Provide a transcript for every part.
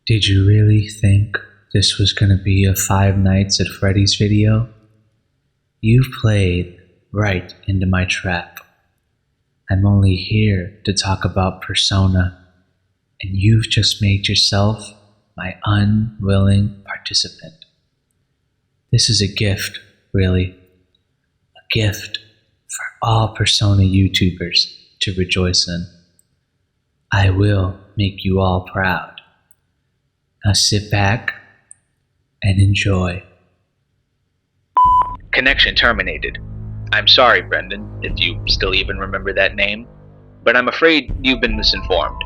Did you really think this was gonna be a Five Nights at Freddy's video? You've played right into my trap. I'm only here to talk about Persona, and you've just made yourself my unwilling participant. This is a gift, really. A gift for all Persona YouTubers to rejoice in. I will make you all proud. Now sit back and enjoy. Connection terminated. I'm sorry, Brendan, if you still even remember that name, but I'm afraid you've been misinformed.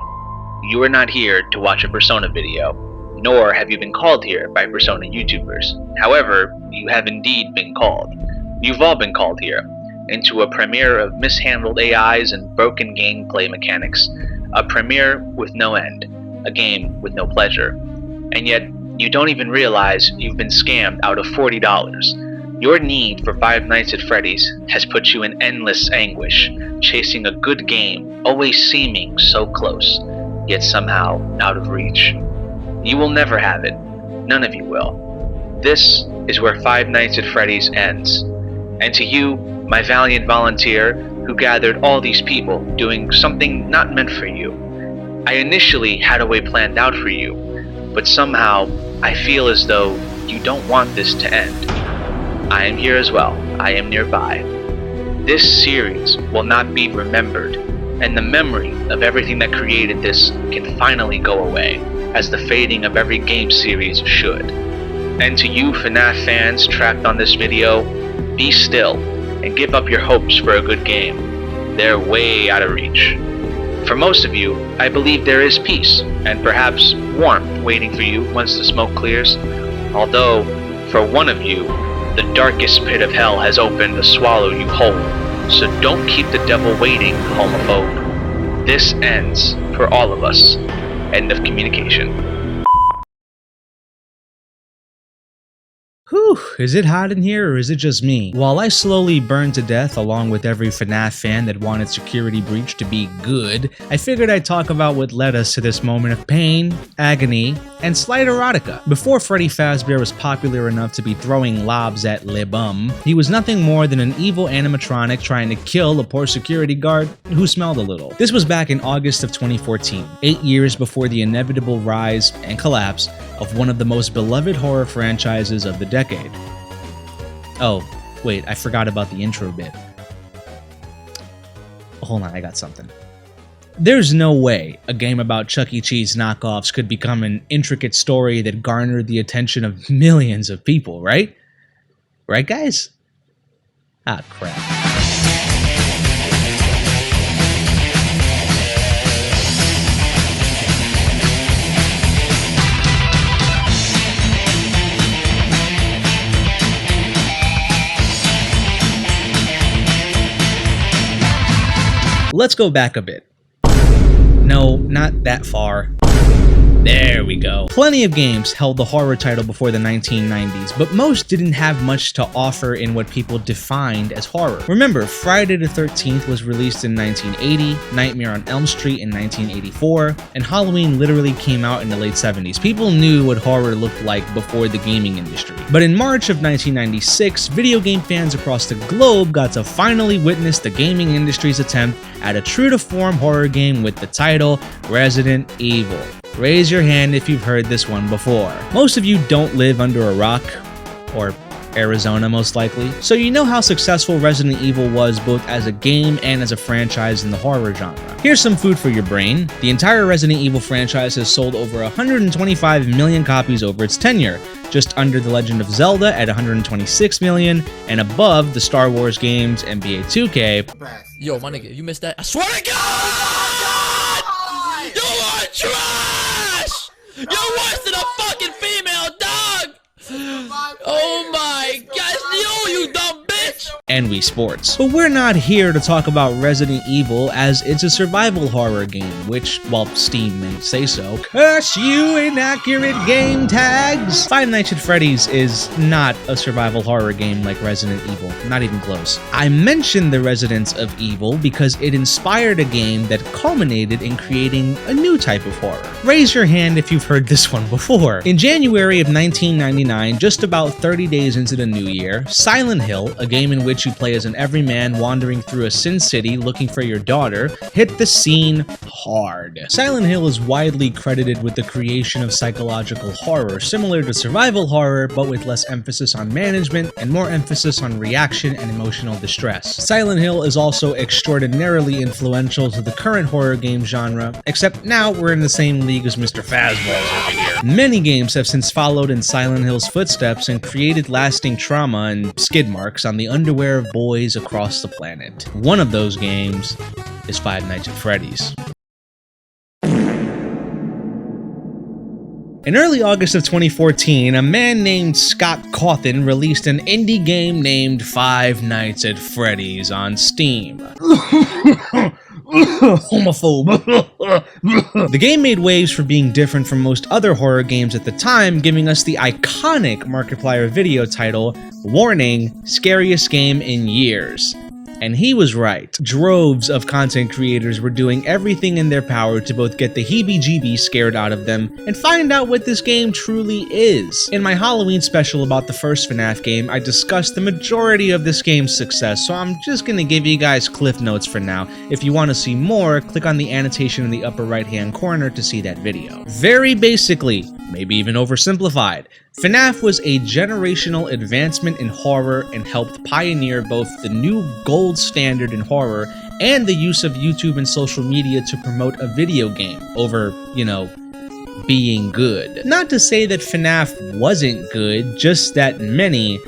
You are not here to watch a Persona video, nor have you been called here by Persona YouTubers. However, you have indeed been called. You've all been called here, into a premiere of mishandled AIs and broken gameplay mechanics, a premiere with no end, a game with no pleasure. And yet, you don't even realize you've been scammed out of $40. Your need for Five Nights at Freddy's has put you in endless anguish, chasing a good game, always seeming so close, yet somehow out of reach. You will never have it. None of you will. This is where Five Nights at Freddy's ends. And to you, my valiant volunteer, who gathered all these people doing something not meant for you, I initially had a way planned out for you, but somehow I feel as though you don't want this to end. I am here as well. I am nearby. This series will not be remembered, and the memory of everything that created this can finally go away, as the fading of every game series should. And to you FNAF fans trapped on this video, be still and give up your hopes for a good game. They're way out of reach. For most of you, I believe there is peace, and perhaps warmth waiting for you once the smoke clears. Although, for one of you, the darkest pit of hell has opened to swallow you whole. So don't keep the devil waiting, homophobe. This ends for all of us. End of communication. Whew, is it hot in here or is it just me? While I slowly burned to death along with every FNAF fan that wanted Security Breach to be good, I figured I'd talk about what led us to this moment of pain, agony, and slight erotica. Before Freddy Fazbear was popular enough to be throwing lobs at Le Bum, he was nothing more than an evil animatronic trying to kill a poor security guard who smelled a little. This was back in August of 2014, 8 years before the inevitable rise and collapse of one of the most beloved horror franchises of the decade. Oh, wait, I forgot about the intro bit. Hold on, I got something. There's no way a game about Chuck E. Cheese knockoffs could become an intricate story that garnered the attention of millions of people, right? Right, guys? Ah, crap. Let's go back a bit. No, not that far. There we go. Plenty of games held the horror title before the 1990s, but most didn't have much to offer in what people defined as horror. Remember, Friday the 13th was released in 1980, Nightmare on Elm Street in 1984, and Halloween literally came out in the late 70s. People knew what horror looked like before the gaming industry. But in March of 1996, video game fans across the globe got to finally witness the gaming industry's attempt at a true-to-form horror game with the title Resident Evil. Raise your hand if you've heard this one before. Most of you don't live under a rock, or Arizona most likely, so you know how successful Resident Evil was both as a game and as a franchise in the horror genre. Here's some food for your brain. The entire Resident Evil franchise has sold over 125 million copies over its tenure, just under The Legend of Zelda at 126 million, and above the Star Wars games, NBA 2K. Yo, my nigga, you missed that? I swear to God! You are trash! You're worse than a fucking female dog! Oh my gosh, you dumb bitch! games and Wii Sports. But we're not here to talk about Resident Evil, as it's a survival horror game, which, while Steam may say so, curse you inaccurate game tags! Five Nights at Freddy's is not a survival horror game like Resident Evil, not even close. I mentioned the Residents of Evil because it inspired a game that culminated in creating a new type of horror. Raise your hand if you've heard this one before. In January of 1999, just about 30 days into the new year, Silent Hill, a game in which you play as an everyman wandering through a Sin City looking for your daughter, hit the scene hard. Silent Hill is widely credited with the creation of psychological horror, similar to survival horror, but with less emphasis on management and more emphasis on reaction and emotional distress. Silent Hill is also extraordinarily influential to the current horror game genre, except now we're in the same league as Mr. Fazballs over here. Many games have since followed in Silent Hill's footsteps and created lasting trauma and skid marks on the underwear of boys across the planet. One of those games is Five Nights at Freddy's. In early August of 2014, a man named Scott Cawthon released an indie game named Five Nights at Freddy's on Steam. Homophobe. The game made waves for being different from most other horror games at the time, giving us the iconic Markiplier video title, Warning, Scariest Game in Years. And he was right. Droves of content creators were doing everything in their power to both get the heebie-jeebies scared out of them and find out what this game truly is. In my Halloween special about the first FNAF game, I discussed the majority of this game's success, so I'm just gonna give you guys cliff notes for now. If you want to see more, click on the annotation in the upper right-hand corner to see that video. Very basically, maybe even oversimplified, FNAF was a generational advancement in horror and helped pioneer both the new gold standard in horror and the use of YouTube and social media to promote a video game over, being good. Not to say that FNAF wasn't good, just that many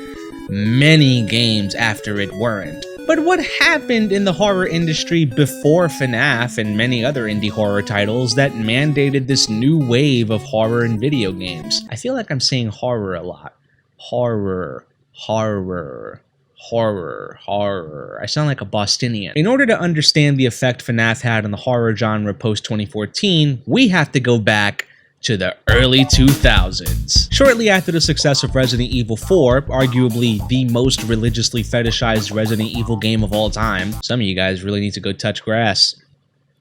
games after it weren't. But what happened in the horror industry before FNAF and many other indie horror titles that mandated this new wave of horror in video games? I feel like I'm saying horror a lot. Horror. I sound like a Bostonian. In order to understand the effect FNAF had on the horror genre post-2014, we have to go back to the early 2000s. Shortly after the success of Resident Evil 4, arguably the most religiously fetishized Resident Evil game of all time, some of you guys really need to go touch grass.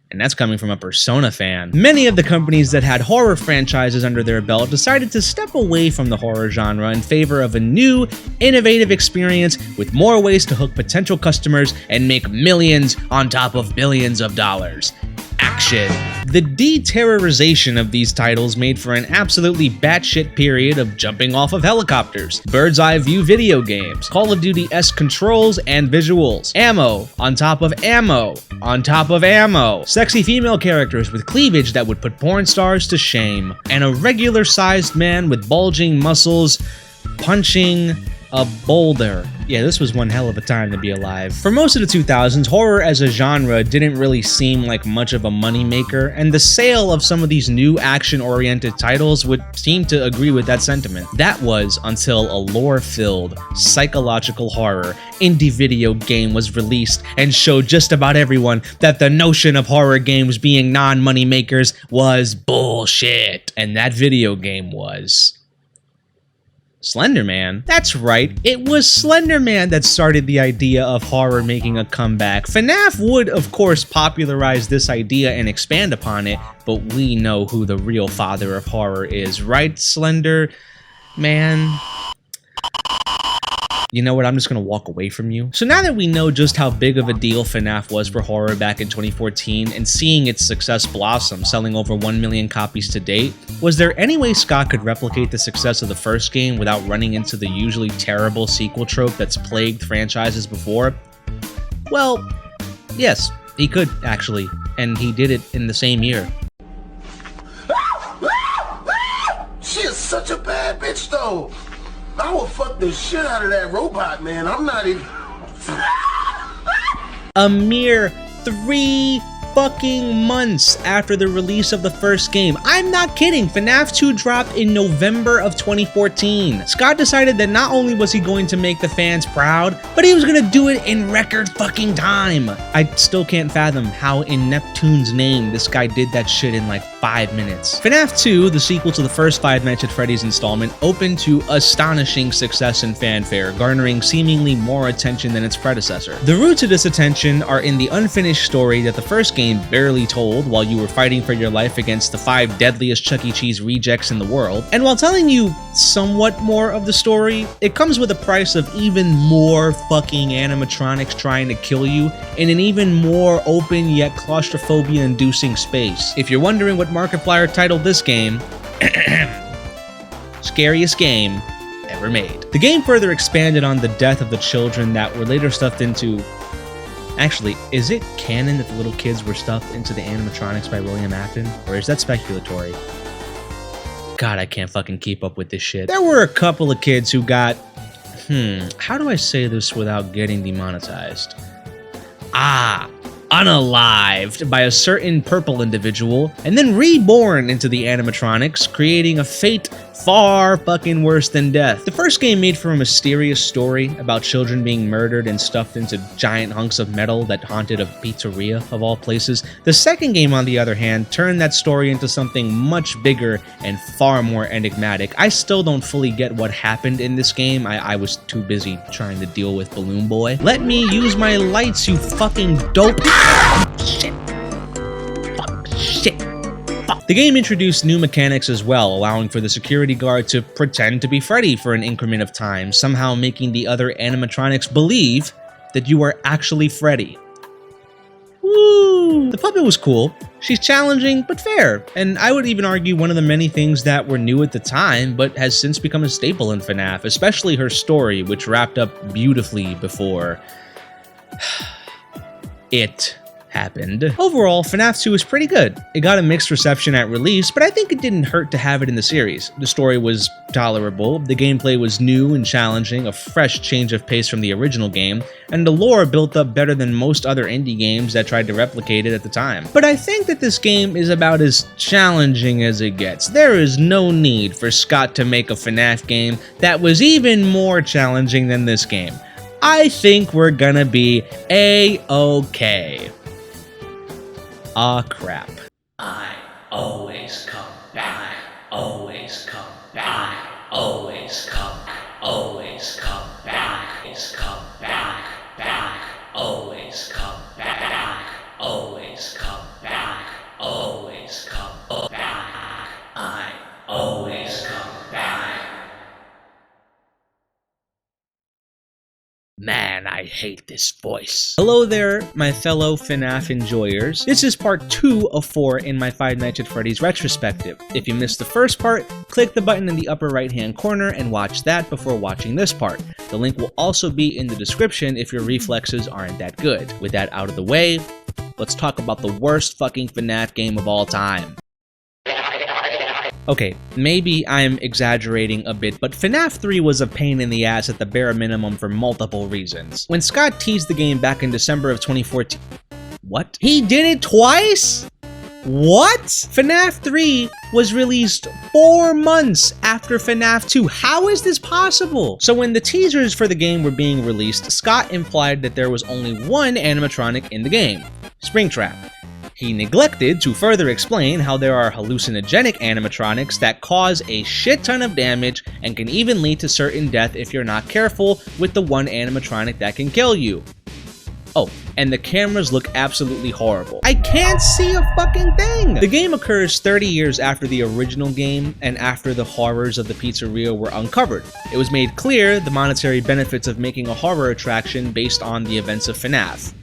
And that's coming from a Persona fan. Many of the companies that had horror franchises under their belt decided to step away from the horror genre in favor of a new, innovative experience with more ways to hook potential customers and make millions on top of billions of dollars. Action. The de-terrorization of these titles made for an absolutely batshit period of jumping off of helicopters, bird's eye view video games, Call of Duty-esque controls and visuals, ammo on top of ammo on top of ammo, sexy female characters with cleavage that would put porn stars to shame, and a regular-sized man with bulging muscles punching a boulder. Yeah, this was one hell of a time to be alive. For most of the 2000s, horror as a genre didn't really seem like much of a moneymaker, and the sale of some of these new action-oriented titles would seem to agree with that sentiment. That was until a lore-filled, psychological horror indie video game was released and showed just about everyone that the notion of horror games being non-money makers was bullshit. And that video game was Slender Man. That's right, it was Slender Man that started the idea of horror making a comeback. FNAF would, of course, popularize this idea and expand upon it, but we know who the real father of horror is, right, Slender Man? You know what, I'm just gonna walk away from you. So now that we know just how big of a deal FNAF was for horror back in 2014 and seeing its success blossom, selling over 1 million copies to date, was there any way Scott could replicate the success of the first game without running into the usually terrible sequel trope that's plagued franchises before? Well, yes, he could actually, and he did it in the same year. She is such a bad bitch though. I will fuck the shit out of that robot, man. I'm not even... A mere 3 fucking months after the release of the first game. I'm not kidding. FNAF 2 dropped in November of 2014. Scott decided that not only was he going to make the fans proud, but he was gonna do it in record fucking time. I still can't fathom how in Neptune's name this guy did that shit in like 5 minutes. FNAF 2, the sequel to the first Five Nights at Freddy's installment, opened to astonishing success and fanfare, garnering seemingly more attention than its predecessor. The roots of this attention are in the unfinished story that the first game barely told while you were fighting for your life against the 5 deadliest Chuck E. Cheese rejects in the world. And while telling you somewhat more of the story, it comes with a price of even more fucking animatronics trying to kill you in an even more open yet claustrophobia-inducing space. If you're wondering what Markiplier titled this game, scariest game ever made. The game further expanded on the death of the children that were later stuffed into... Actually, is it canon that the little kids were stuffed into the animatronics by William Afton? Or is that speculatory? God, I can't fucking keep up with this shit. There were a couple of kids who got... how do I say this without getting demonetized? Unalived by a certain purple individual, and then reborn into the animatronics, creating a fate far fucking worse than death. The first game made for a mysterious story about children being murdered and stuffed into giant hunks of metal that haunted a pizzeria of all places. The second game, on the other hand, turned that story into something much bigger and far more enigmatic. I still don't fully get what happened in this game. I was too busy trying to deal with Balloon Boy. Let me use my lights, you fucking dope. Shit. Fuck. Shit. The game introduced new mechanics as well, allowing for the security guard to pretend to be Freddy for an increment of time, somehow making the other animatronics believe that you are actually Freddy. Woo! The puppet was cool. She's challenging, but fair, and I would even argue one of the many things that were new at the time, but has since become a staple in FNAF, especially her story, which wrapped up beautifully before it happened. Overall, FNAF 2 is pretty good. It got a mixed reception at release, but I think it didn't hurt to have it in the series. The story was tolerable, the gameplay was new and challenging, a fresh change of pace from the original game, and the lore built up better than most other indie games that tried to replicate it at the time. But I think that this game is about as challenging as it gets. There is no need for Scott to make a FNAF game that was even more challenging than this game. I think we're gonna be A-okay. Ah, crap. I always come back, always come back, always come, always come back, always come back, always come back, always come back, always come back, I always come back. Man, I hate this voice. Hello there, my fellow FNAF enjoyers. This is part 2 of 4 in my Five Nights at Freddy's retrospective. If you missed the first part, click the button in the upper right hand corner and watch that before watching this part. The link will also be in the description if your reflexes aren't that good. With that out of the way, let's talk about the worst fucking FNAF game of all time. Okay, maybe I'm exaggerating a bit, but FNAF 3 was a pain in the ass at the bare minimum for multiple reasons. When Scott teased the game back in December of 2014... What? He did it twice? What? FNAF 3 was released 4 months after FNAF 2. How is this possible? So when the teasers for the game were being released, Scott implied that there was only one animatronic in the game, Springtrap. He neglected to further explain how there are hallucinogenic animatronics that cause a shit ton of damage and can even lead to certain death if you're not careful with the one animatronic that can kill you. Oh, and the cameras look absolutely horrible. I can't see a fucking thing! The game occurs 30 years after the original game and after the horrors of the pizzeria were uncovered. It was made clear the monetary benefits of making a horror attraction based on the events of FNAF.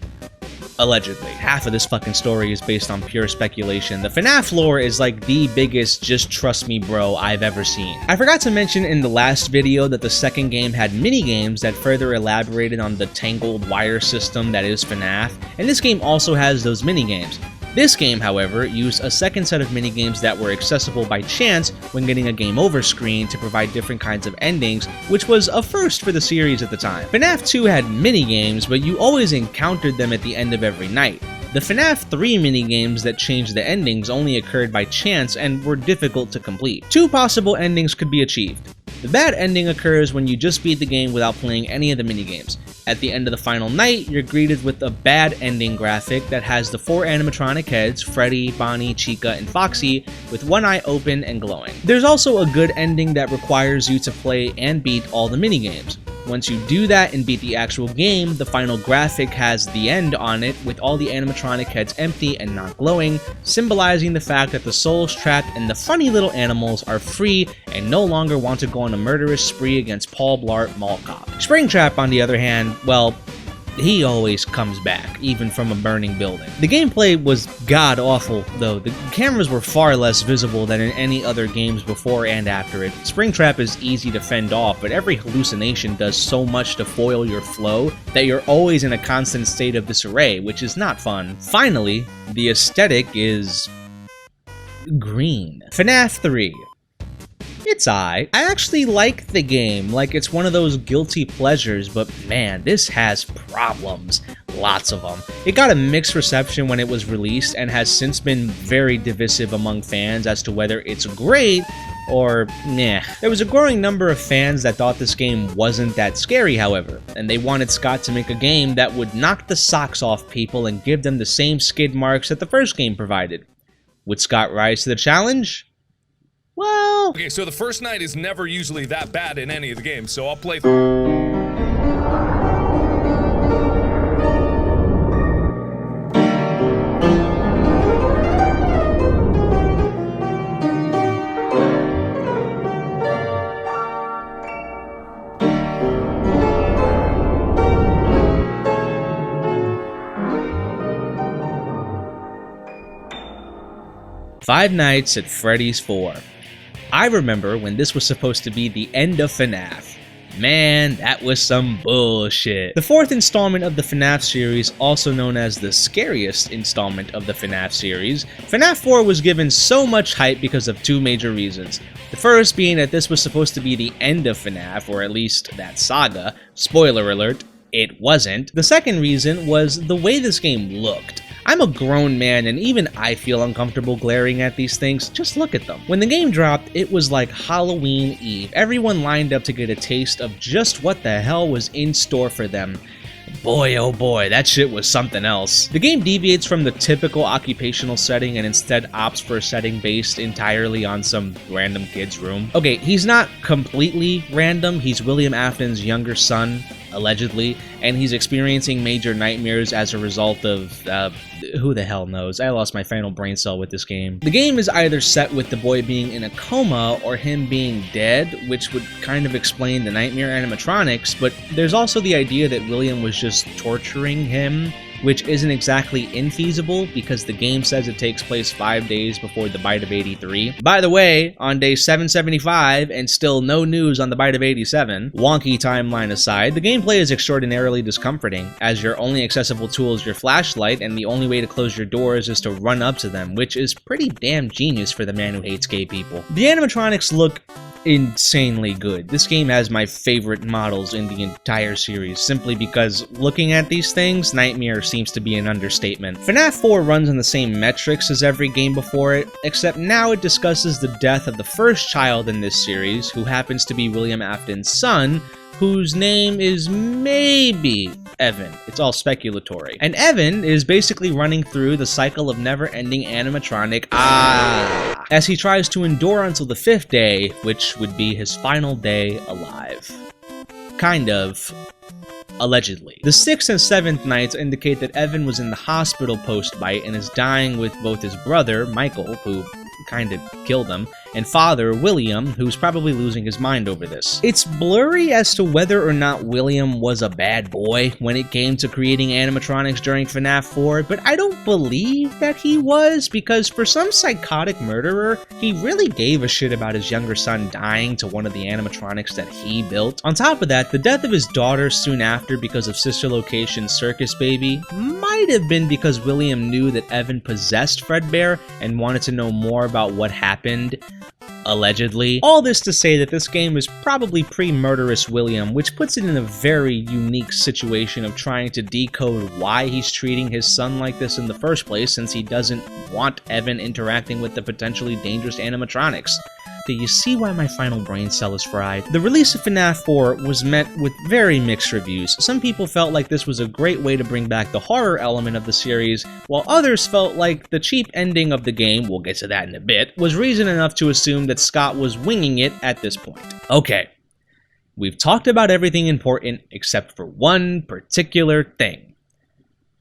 Allegedly. Half of this fucking story is based on pure speculation. The FNAF lore is like the biggest just trust me bro I've ever seen. I forgot to mention in the last video that the second game had mini-games that further elaborated on the tangled wire system that is FNAF, and this game also has those mini-games. This game, however, used a second set of minigames that were accessible by chance when getting a game over screen to provide different kinds of endings, which was a first for the series at the time. FNAF 2 had minigames, but you always encountered them at the end of every night. The FNAF 3 minigames that changed the endings only occurred by chance and were difficult to complete. Two possible endings could be achieved. The bad ending occurs when you just beat the game without playing any of the minigames. At the end of the final night, you're greeted with a bad ending graphic that has the 4 animatronic heads, Freddy, Bonnie, Chica, and Foxy, with one eye open and glowing. There's also a good ending that requires you to play and beat all the minigames. Once you do that and beat the actual game, the final graphic has the end on it with all the animatronic heads empty and not glowing, symbolizing the fact that the souls trapped and the funny little animals are free and no longer want to go on a murderous spree against Paul Blart Mall Cop. Springtrap, on the other hand, well, he always comes back, even from a burning building. The gameplay was god-awful, though. The cameras were far less visible than in any other games before and after it. Springtrap is easy to fend off, but every hallucination does so much to foil your flow that you're always in a constant state of disarray, which is not fun. Finally, the aesthetic is green. FNAF 3. It's I actually like the game, like it's one of those guilty pleasures, but man, this has problems. Lots of them. It got a mixed reception when it was released and has since been very divisive among fans as to whether it's great or nah. There was a growing number of fans that thought this game wasn't that scary, however, and they wanted Scott to make a game that would knock the socks off people and give them the same skid marks that the first game provided. Would Scott rise to the challenge? Well... Okay, so the first night is never usually that bad in any of the games, so I'll play... Five Nights at Freddy's 4. I remember when this was supposed to be the end of FNAF. Man, that was some bullshit. The fourth installment of the FNAF series, also known as the scariest installment of the FNAF series, FNAF 4 was given so much hype because of two major reasons. The first being that this was supposed to be the end of FNAF, or at least that saga. Spoiler alert, it wasn't. The second reason was the way this game looked. I'm a grown man and even I feel uncomfortable glaring at these things. Just look at them. When the game dropped, it was like Halloween Eve. Everyone lined up to get a taste of just what the hell was in store for them. Boy, oh boy, that shit was something else. The game deviates from the typical occupational setting and instead opts for a setting based entirely on some random kid's room. Okay, he's not completely random. He's William Afton's younger son, allegedly, and he's experiencing major nightmares as a result of, who the hell knows. I lost my final brain cell with this game. The game is either set with the boy being in a coma or him being dead, which would kind of explain the nightmare animatronics, but there's also the idea that William was just torturing him, which isn't exactly infeasible because the game says it takes place 5 days before the Bite of 83. By the way, on day 775, and still no news on the Bite of 87, wonky timeline aside, the gameplay is extraordinarily discomforting, as your only accessible tool is your flashlight, and the only way to close your doors is to run up to them, which is pretty damn genius for the man who hates gay people. The animatronics look insanely good. This game has my favorite models in the entire series, simply because looking at these things, nightmare seems to be an understatement. FNAF 4 runs on the same metrics as every game before it, except now it discusses the death of the first child in this series, who happens to be William Afton's son, whose name is maybe Evan. It's all speculatory. And Evan is basically running through the cycle of never-ending animatronic as he tries to endure until the 5th day, which would be his final day alive. Kind of. Allegedly. The 6th and 7th nights indicate that Evan was in the hospital post-bite and is dying with both his brother, Michael, who kinda killed him, and father, William, who's probably losing his mind over this. It's blurry as to whether or not William was a bad boy when it came to creating animatronics during FNAF 4, but I don't believe that he was, because for some psychotic murderer, he really gave a shit about his younger son dying to one of the animatronics that he built. On top of that, the death of his daughter soon after because of Sister Location's circus baby might have been because William knew that Evan possessed Fredbear and wanted to know more about what happened. allegedly. All this to say that this game is probably pre-murderous William, which puts it in a very unique situation of trying to decode why he's treating his son like this in the first place, since he doesn't want Evan interacting with the potentially dangerous animatronics. Do you see why my final brain cell is fried? The release of FNAF 4 was met with very mixed reviews. Some people felt like this was a great way to bring back the horror element of the series, while others felt like the cheap ending of the game, we'll get to that in a bit, was reason enough to assume that Scott was winging it at this point. Okay, we've talked about everything important except for one particular thing.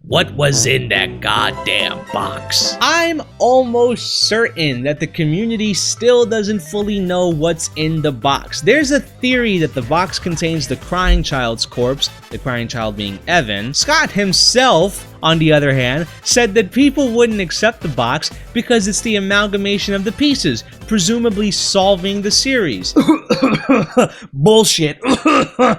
What was in that goddamn box? I'm almost certain that the community still doesn't fully know what's in the box. There's a theory that the box contains the crying child's corpse, the crying child being Evan. Scott himself, on the other hand, said that people wouldn't accept the box because it's the amalgamation of the pieces, presumably solving the series. Bullshit.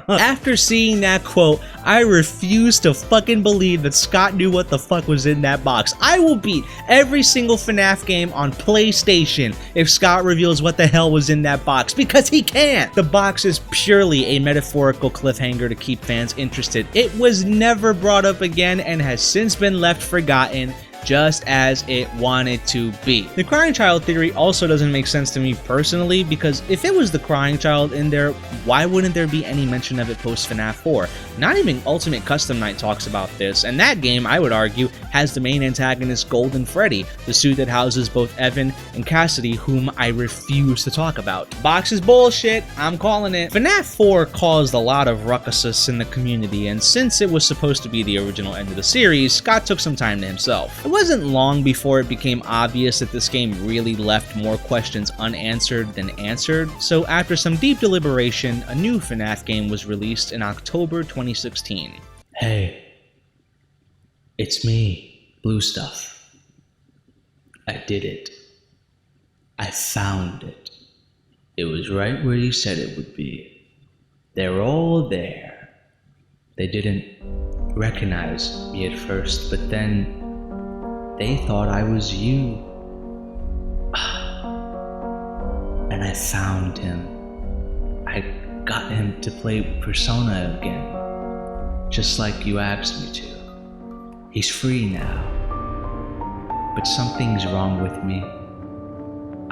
After seeing that quote, I refuse to fucking believe that Scott knew what the fuck was in that box. I will beat every single FNAF game on PlayStation if Scott reveals what the hell was in that box, because he can't. The box is purely a metaphorical cliffhanger to keep fans interested. It was never brought up again and has since been left forgotten, just as it wanted to be. The crying child theory also doesn't make sense to me personally, because if it was the crying child in there, why wouldn't there be any mention of it post FNAF 4? Not even Ultimate Custom Night talks about this, and that game, I would argue, has the main antagonist Golden Freddy, the suit that houses both Evan and Cassidy, whom I refuse to talk about. Box is bullshit, I'm calling it. FNAF 4 caused a lot of ruckuses in the community, and since it was supposed to be the original end of the series, Scott took some time to himself. It wasn't long before it became obvious that this game really left more questions unanswered than answered, so after some deep deliberation, a new FNAF game was released in October 2016. Hey, it's me, Bluestuff. I did it. I found it. It was right where you said it would be. They're all there. They didn't recognize me at first, but then they thought I was you. And I found him. I got him to play Persona again, just like you asked me to. He's free now. But something's wrong with me.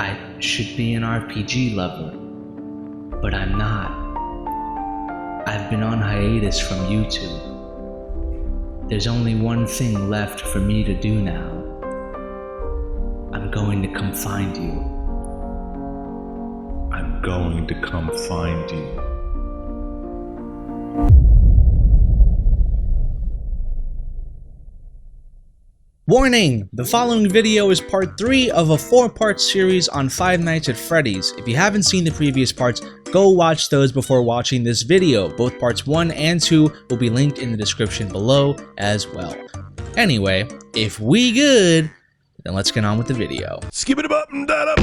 I should be an RPG lover, but I'm not. I've been on hiatus from YouTube. There's only one thing left for me to do now. I'm going to come find you. I'm going to come find you. Warning! The following video is part 3 of a 4-part series on Five Nights at Freddy's. If you haven't seen the previous parts, go watch those before watching this video. Both parts 1 and 2 will be linked in the description below as well. Anyway, if we good, then let's get on with the video. Skip it up and that up.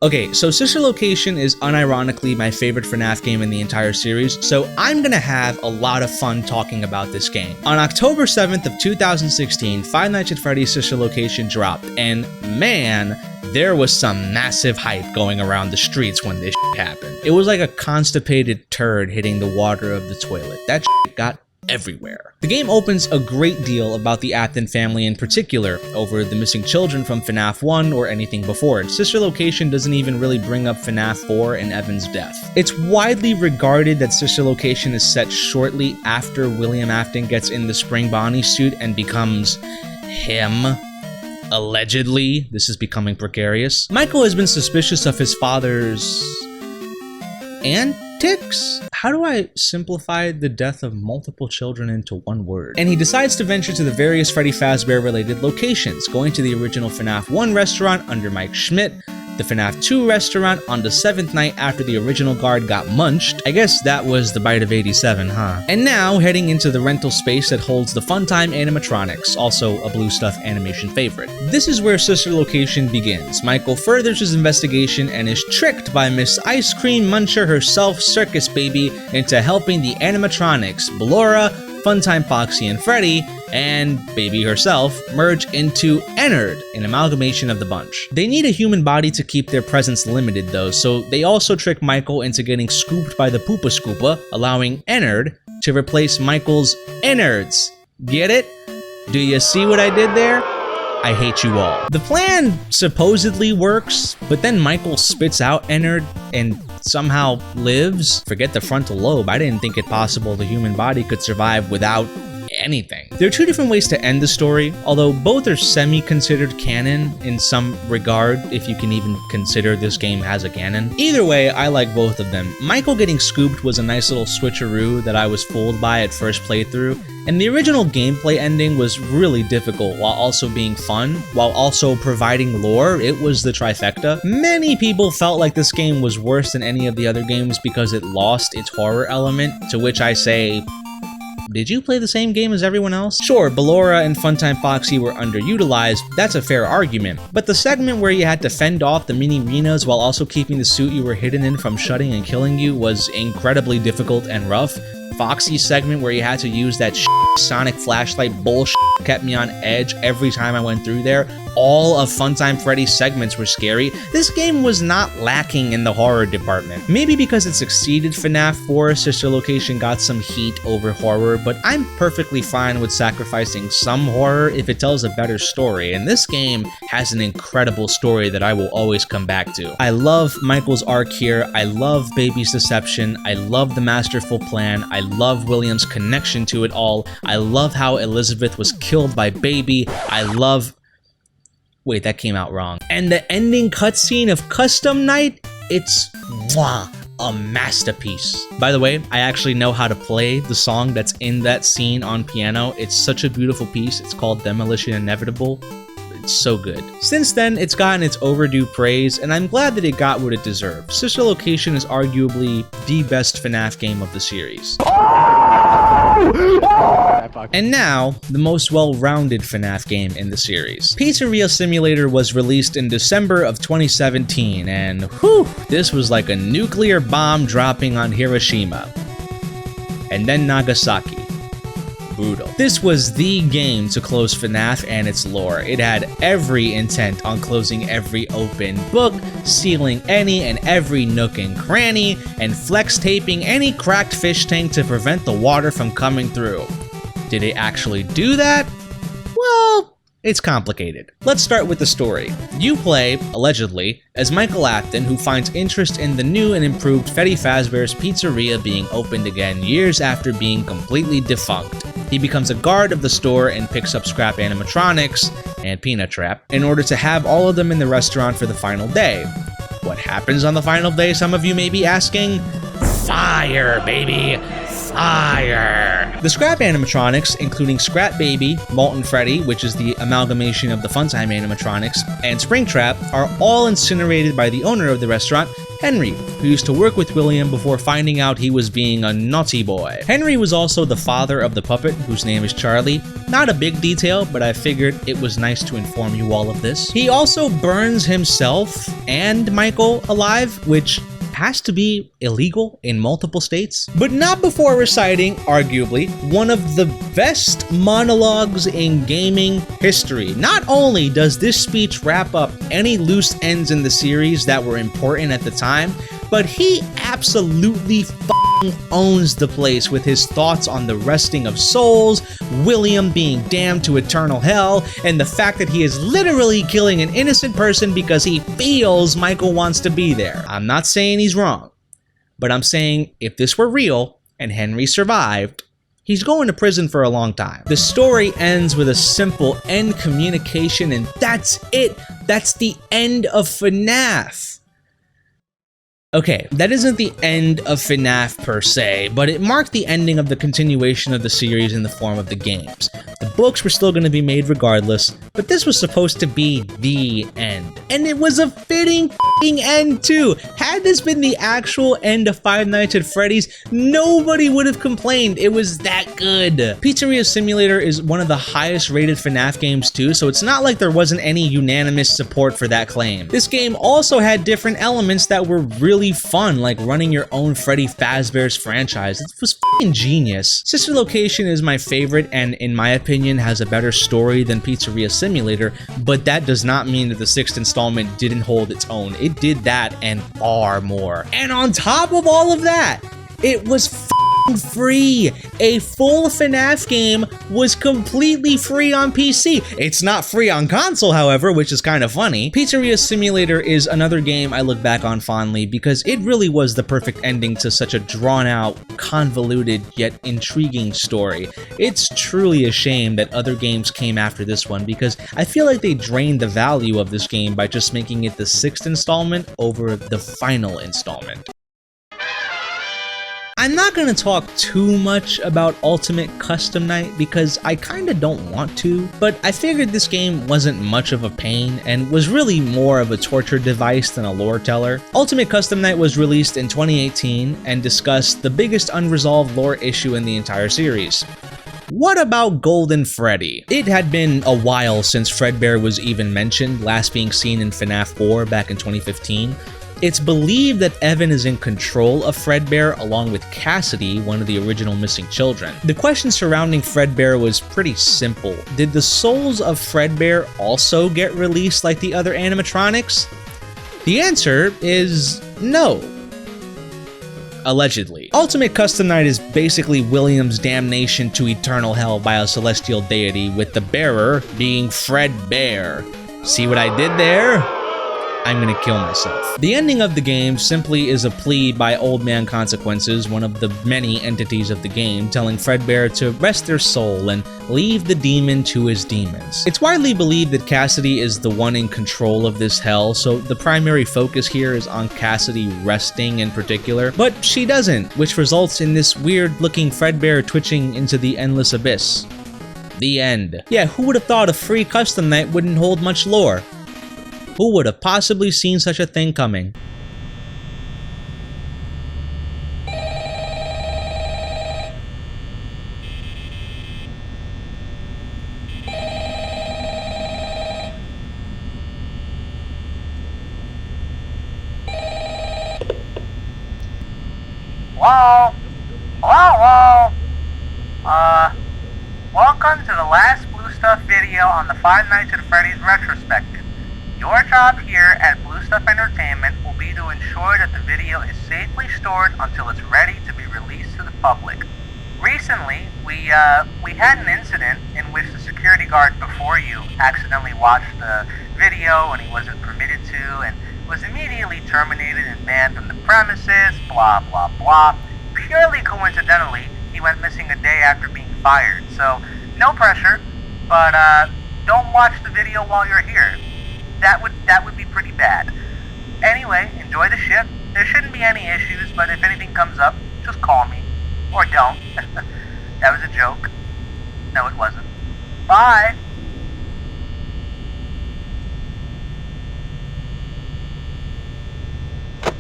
Okay, so Sister Location is unironically my favorite FNAF game in the entire series, so I'm gonna have a lot of fun talking about this game. On October 7th of 2016, Five Nights at Freddy's Sister Location dropped, and man, there was some massive hype going around the streets when this shit happened. It was like a constipated turd hitting the water of the toilet. That shit got everywhere. The game opens a great deal about the Afton family in particular, over the missing children from FNAF 1 or anything before it. Sister Location doesn't even really bring up FNAF 4 and Evan's death. It's widely regarded that Sister Location is set shortly after William Afton gets in the Spring Bonnie suit and becomes him. Allegedly, this is becoming precarious. Michael has been suspicious of his father's antics? How do I simplify the death of multiple children into one word? And he decides to venture to the various Freddy Fazbear related locations, going to the original FNAF 1 restaurant under Mike Schmidt, the FNAF 2 restaurant on the 7th night after the original guard got munched. I guess that was the bite of 87, huh? And now heading into the rental space that holds the Funtime animatronics, also a Bluestuff animation favorite. This is where Sister Location begins. Michael furthers his investigation and is tricked by Miss Ice Cream Muncher herself, Circus Baby, into helping the animatronics, Ballora, Funtime Foxy, and Freddy and Baby herself merge into Ennard, an amalgamation of the bunch. They need a human body to keep their presence limited though, so they also trick Michael into getting scooped by the Poopa Scoopa, allowing Ennard to replace Michael's innards. Get it? Do you see what I did there? I hate you all. The plan supposedly works, but then Michael spits out Ennard and somehow lives. Forget the frontal lobe. I didn't think it possible the human body could survive without anything. There are two different ways to end the story, although both are semi-considered canon in some regard, if you can even consider this game as a canon. Either way, I like both of them. Michael getting scooped was a nice little switcheroo that I was fooled by at first playthrough, and the original gameplay ending was really difficult while also being fun, while also providing lore. It was the trifecta. Many people felt like this game was worse than any of the other games because it lost its horror element, to which I say, did you play the same game as everyone else? Sure, Ballora and Funtime Foxy were underutilized, that's a fair argument, but the segment where you had to fend off the mini-renas while also keeping the suit you were hidden in from shutting and killing you was incredibly difficult and rough. Foxy's segment where you had to use that sonic flashlight bullshit kept me on edge every time I went through there. All of Funtime Freddy's segments were scary. This game was not lacking in the horror department. Maybe because it succeeded FNAF 4, Sister Location got some heat over horror, but I'm perfectly fine with sacrificing some horror if it tells a better story, and this game has an incredible story that I will always come back to. I love Michael's arc here, I love Baby's deception, I love the masterful plan, I love William's connection to it all, I love how Elizabeth was killed by Baby, I love... Wait, that came out wrong. And the ending cutscene of Custom Night, it's a masterpiece. By the way, I actually know how to play the song that's in that scene on piano. It's such a beautiful piece. It's called Demolition Inevitable. It's so good. Since then, it's gotten its overdue praise, and I'm glad that it got what it deserved. Sister Location is arguably the best FNAF game of the series. And now, the most well-rounded FNAF game in the series. Pizzeria Simulator was released in December of 2017, and whew, this was like a nuclear bomb dropping on Hiroshima. And then Nagasaki. Brutal. This was the game to close FNAF and its lore. It had every intent on closing every open book, sealing any and every nook and cranny, and flex taping any cracked fish tank to prevent the water from coming through. Did it actually do that? Well, it's complicated. Let's start with the story. You play, allegedly, as Michael Afton, who finds interest in the new and improved Freddy Fazbear's Pizzeria being opened again years after being completely defunct. He becomes a guard of the store and picks up scrap animatronics and Peanut Trap in order to have all of them in the restaurant for the final day. What happens on the final day, some of you may be asking? Fire, baby! Fire! The scrap animatronics, including Scrap Baby, Molten Freddy, which is the amalgamation of the Funtime animatronics, and Springtrap, are all incinerated by the owner of the restaurant, Henry, who used to work with William before finding out he was being a naughty boy. Henry was also the father of the puppet, whose name is Charlie. Not a big detail, but I figured it was nice to inform you all of this. He also burns himself and Michael alive, which has to be illegal in multiple states, but not before reciting, arguably, one of the best monologues in gaming history. Not only does this speech wrap up any loose ends in the series that were important at the time, but he absolutely owns the place with his thoughts on the resting of souls, William being damned to eternal hell, and the fact that he is literally killing an innocent person because he feels Michael wants to be there. I'm not saying he's wrong, but I'm saying if this were real and Henry survived, he's going to prison for a long time. The story ends with a simple end communication, and that's it. That's the end of FNAF. Okay, that isn't the end of FNAF per se, but it marked the ending of the continuation of the series in the form of the games. The books were still going to be made regardless, But this was supposed to be the end. And it was a fitting f***ing end too. Had this been the actual end of Five Nights at Freddy's, nobody would have complained. It was that good. Pizzeria Simulator is one of the highest rated FNAF games too, so it's not like there wasn't any unanimous support for that claim. This game also had different elements that were really fun, like running your own Freddy Fazbear's franchise. It was f***ing genius. Sister Location is my favorite and, in my opinion, has a better story than Pizzeria Simulator, but that does not mean that the 6th installment didn't hold its own. It did that and far more. And on top of all of that, it was f***ing free. A full FNAF game was completely free on PC. It's not free on console, however, which is kind of funny. Pizzeria Simulator is another game I look back on fondly because it really was the perfect ending to such a drawn-out, convoluted, yet intriguing story. It's truly a shame that other games came after this one because I feel like they drained the value of this game by just making it the 6th installment over the final installment. I'm not going to talk too much about Ultimate Custom Night because I kinda don't want to, but I figured this game wasn't much of a pain and was really more of a torture device than a lore teller. Ultimate Custom Night was released in 2018 and discussed the biggest unresolved lore issue in the entire series. What about Golden Freddy? It had been a while since Fredbear was even mentioned, last being seen in FNAF 4 back in 2015. It's believed that Evan is in control of Fredbear along with Cassidy, one of the original missing children. The question surrounding Fredbear was pretty simple. Did the souls of Fredbear also get released like the other animatronics? The answer is no. Allegedly. Ultimate Custom Night is basically William's damnation to eternal hell by a celestial deity, with the bearer being Fredbear. See what I did there? I'm gonna kill myself. The ending of the game simply is a plea by Old Man Consequences, one of the many entities of the game, telling Fredbear to rest their soul and leave the demon to his demons. It's widely believed that Cassidy is the one in control of this hell, so the primary focus here is on Cassidy resting in particular, but she doesn't, which results in this weird-looking Fredbear twitching into the endless abyss. The end. Yeah, who would have thought a free custom night wouldn't hold much lore? Who would have possibly seen such a thing coming? Hello? Welcome to the last Bluestuff video on the Five Nights at Freddy's Retrospective. Your job here at Bluestuff Entertainment will be to ensure that the video is safely stored until it's ready to be released to the public. Recently, we had an incident in which the security guard before you accidentally watched the video and he wasn't permitted to and was immediately terminated and banned from the premises, blah blah blah. Purely coincidentally, he went missing a day after being fired, so no pressure, but don't watch the video while you're here. That would be pretty bad. Anyway, enjoy the ship. There shouldn't be any issues, but if anything comes up, just call me. Or don't. That was a joke. No, it wasn't. Bye!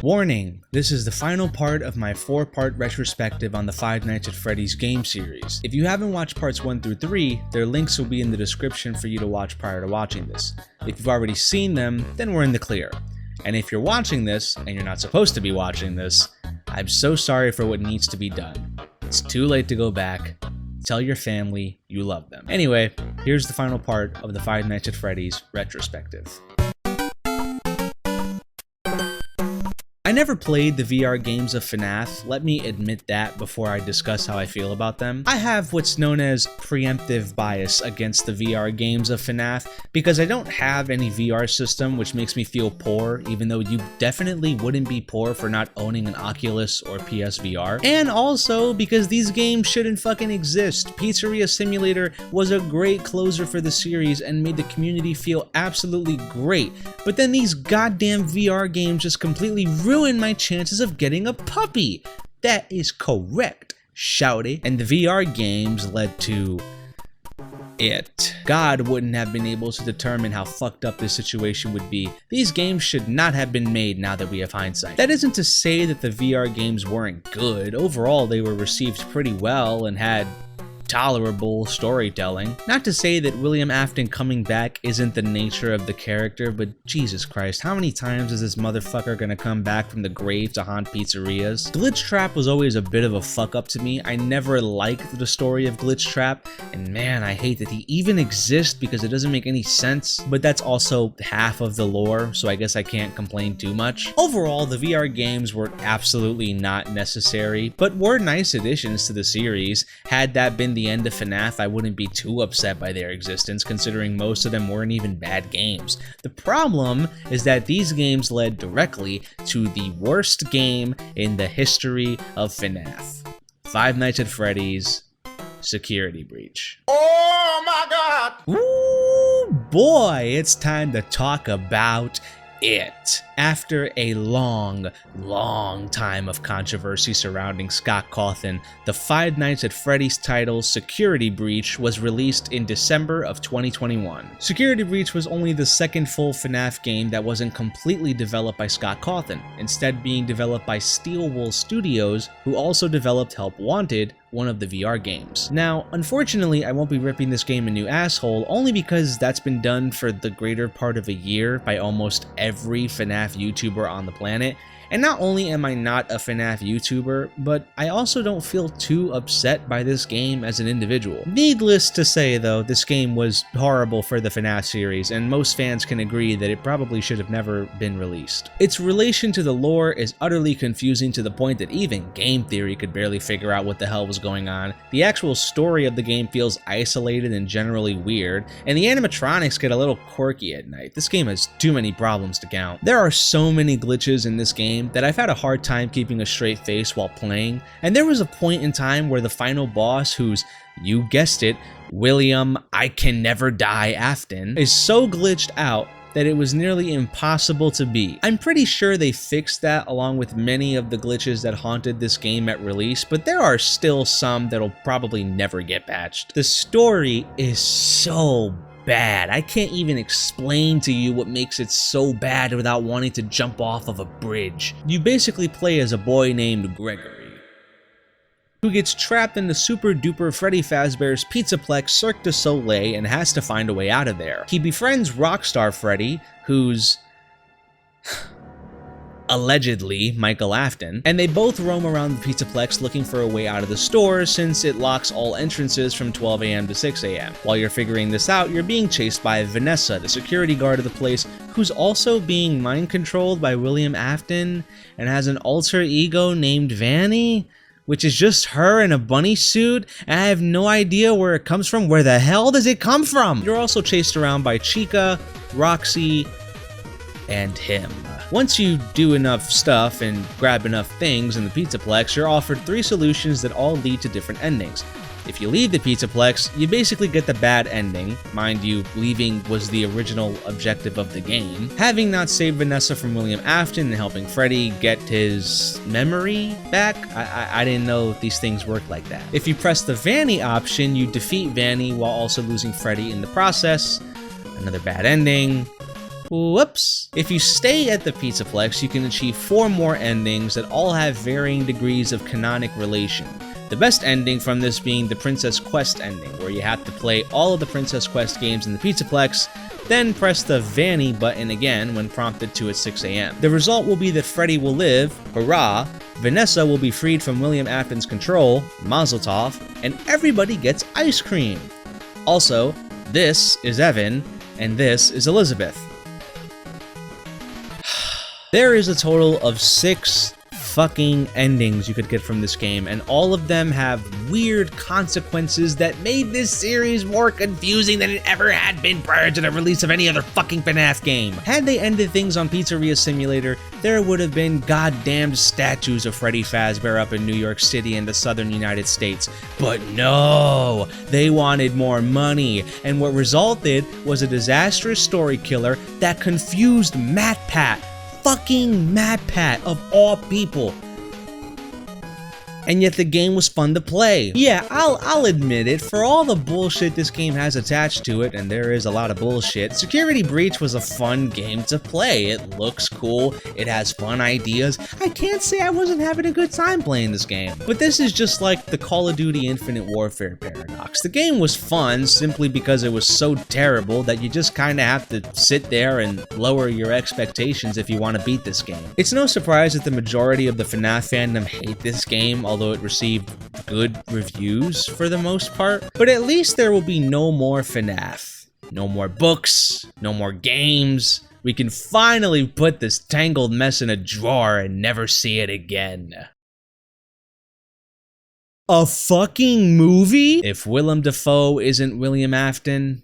Warning, this is the final part of my 4-part retrospective on the Five Nights at Freddy's game series. If you haven't watched parts 1 through 3, their links will be in the description for you to watch prior to watching this. If you've already seen them, then we're in the clear. And if you're watching this, and you're not supposed to be watching this, I'm so sorry for what needs to be done. It's too late to go back. Tell your family you love them. Anyway, here's the final part of the Five Nights at Freddy's retrospective. I never played the VR games of FNAF, let me admit that before I discuss how I feel about them. I have what's known as preemptive bias against the VR games of FNAF because I don't have any VR system, which makes me feel poor, even though you definitely wouldn't be poor for not owning an Oculus or PSVR. And also because these games shouldn't fucking exist. Pizzeria Simulator was a great closer for the series and made the community feel absolutely great, but then these goddamn VR games just completely ruined my chances of getting a puppy. That is correct, shouty. And the VR games led to it. God wouldn't have been able to determine how fucked up this situation would be. These games should not have been made now that we have hindsight. That isn't to say that the VR games weren't good. Overall, they were received pretty well and had tolerable storytelling. Not to say that William Afton coming back isn't the nature of the character, but Jesus Christ, how many times is this motherfucker gonna come back from the grave to haunt pizzerias? Glitch Trap was always a bit of a fuck up to me. I never liked the story of Glitch Trap, and man, I hate that he even exists because it doesn't make any sense, but that's also half of the lore, so I guess I can't complain too much. Overall, the VR games were absolutely not necessary, but were nice additions to the series. Had that been the end of FNAF, I wouldn't be too upset by their existence, considering most of them weren't even bad games. The problem is that these games led directly to the worst game in the history of FNAF. Five Nights at Freddy's Security Breach. Oh my God! Ooh, boy, it's time to talk about it. After a long time of controversy surrounding Scott Cawthon, the Five Nights at Freddy's title Security Breach was released in December of 2021. Security Breach was only the second full FNAF game that wasn't completely developed by Scott Cawthon, instead being developed by Steel Wool Studios, who also developed Help Wanted, one of the VR games. Now, unfortunately, I won't be ripping this game a new asshole, only because that's been done for the greater part of a year by almost every FNAF YouTuber on the planet. And not only am I not a FNAF YouTuber, but I also don't feel too upset by this game as an individual. Needless to say though, this game was horrible for the FNAF series, and most fans can agree that it probably should have never been released. Its relation to the lore is utterly confusing to the point that even game theory could barely figure out what the hell was going on. The actual story of the game feels isolated and generally weird, and the animatronics get a little quirky at night. This game has too many problems to count. There are so many glitches in this game that I've had a hard time keeping a straight face while playing, and there was a point in time where the final boss, who's, you guessed it, William I Can Never Die Afton, is so glitched out that it was nearly impossible to beat. I'm pretty sure they fixed that along with many of the glitches that haunted this game at release, but there are still some that'll probably never get patched. The story is so bad. I can't even explain to you what makes it so bad without wanting to jump off of a bridge. You basically play as a boy named Gregory, who gets trapped in the super duper Freddy Fazbear's Pizzaplex Cirque du Soleil and has to find a way out of there. He befriends Rockstar Freddy, who's allegedly Michael Afton, and they both roam around the Pizzaplex looking for a way out of the store since it locks all entrances from 12 a.m. to 6 a.m. While you're figuring this out, you're being chased by Vanessa, the security guard of the place, who's also being mind controlled by William Afton and has an alter ego named Vanny, which is just her in a bunny suit, and I have no idea where it comes from. Where the hell does it come from? You're also chased around by Chica, Roxy, and him. Once you do enough stuff and grab enough things in the Pizzaplex, you're offered 3 solutions that all lead to different endings. If you leave the Pizzaplex, you basically get the bad ending. Mind you, leaving was the original objective of the game. Having not saved Vanessa from William Afton and helping Freddy get his memory back, I didn't know these things worked like that. If you press the Vanny option, you defeat Vanny while also losing Freddy in the process. Another bad ending. Whoops. If you stay at the Pizzaplex, you can achieve 4 more endings that all have varying degrees of canonic relation. The best ending from this being the Princess Quest ending, where you have to play all of the Princess Quest games in the Pizzaplex, then press the Vanny button again when prompted to at 6 a.m. The result will be that Freddy will live, hurrah, Vanessa will be freed from William Afton's control, mazel tov, and everybody gets ice cream. Also, this is Evan, and this is Elizabeth. There is a total of 6 fucking endings you could get from this game, and all of them have weird consequences that made this series more confusing than it ever had been prior to the release of any other fucking FNAF game. Had they ended things on Pizzeria Simulator, there would have been goddamned statues of Freddy Fazbear up in New York City and the southern United States. But no, they wanted more money, and what resulted was a disastrous story killer that confused MatPat. Fucking MatPat of all people. and yet the game was fun to play. Yeah, I'll admit it, for all the bullshit this game has attached to it, and there is a lot of bullshit, Security Breach was a fun game to play. It looks cool, it has fun ideas. I can't say I wasn't having a good time playing this game. But this is just like the Call of Duty Infinite Warfare paradox. The game was fun simply because it was so terrible that you just kinda have to sit there and lower your expectations if you want to beat this game. It's no surprise that the majority of the FNAF fandom hate this game, although it received good reviews for the most part. But at least there will be no more FNAF. No more books, no more games. We can finally put this tangled mess in a drawer and never see it again. A fucking movie? If Willem Dafoe isn't William Afton,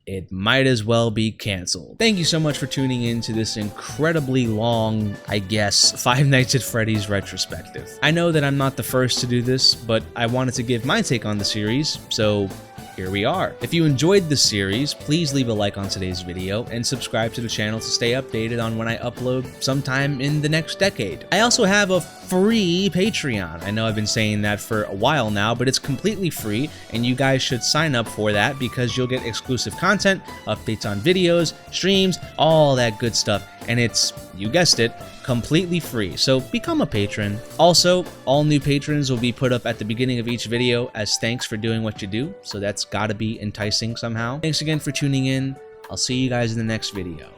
it might as well be canceled. Thank you so much for tuning in to this incredibly long, I guess, Five Nights at Freddy's retrospective. I know that I'm not the first to do this, but I wanted to give my take on the series, so here we are. If you enjoyed this series, please leave a like on today's video and subscribe to the channel to stay updated on when I upload sometime in the next decade. I also have a free Patreon. I know I've been saying that for a while now, but it's completely free, and you guys should sign up for that because you'll get exclusive content, updates on videos, streams, all that good stuff, and it's, you guessed it, completely free, so become a patron. Also, all new patrons will be put up at the beginning of each video as thanks for doing what you do, so that's gotta be enticing somehow. Thanks again for tuning in. I'll see you guys in the next video.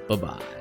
Bye-bye.